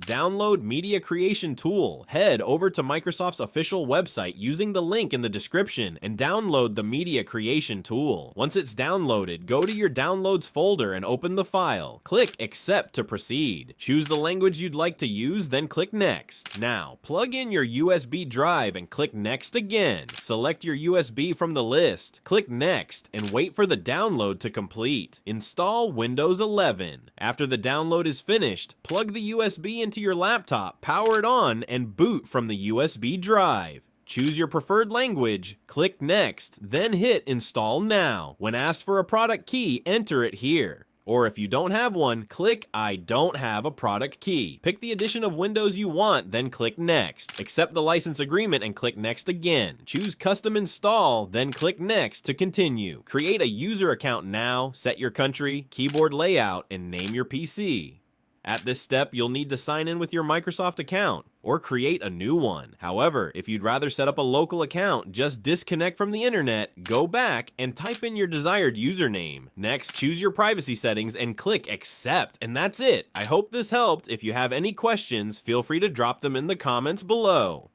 Download Media Creation Tool. Head over to Microsoft's official website using the link in the description and download the Media Creation Tool. Once it's downloaded, go to your Downloads folder and open the file. Click Accept to proceed. Choose the language you'd like to use, then click Next. Now, plug in your USB drive and click Next again. Select your USB from the list. Click Next and wait for the download to complete. Install Windows 11. After the download is finished, plug the USB into your laptop, power it on, and boot from the USB drive. Choose your preferred language, click Next, then hit Install Now. When asked for a product key, enter it here. Or if you don't have one, click I don't have a product key. Pick the edition of Windows you want, then click Next. Accept the license agreement and click Next again. Choose Custom Install, then click Next to continue. Create a user account now, set your country, keyboard layout, and name your PC. At this step, you'll need to sign in with your Microsoft account or create a new one. However, if you'd rather set up a local account, just disconnect from the internet, go back, and type in your desired username. Next, choose your privacy settings and click Accept, and that's it. I hope this helped. If you have any questions, feel free to drop them in the comments below.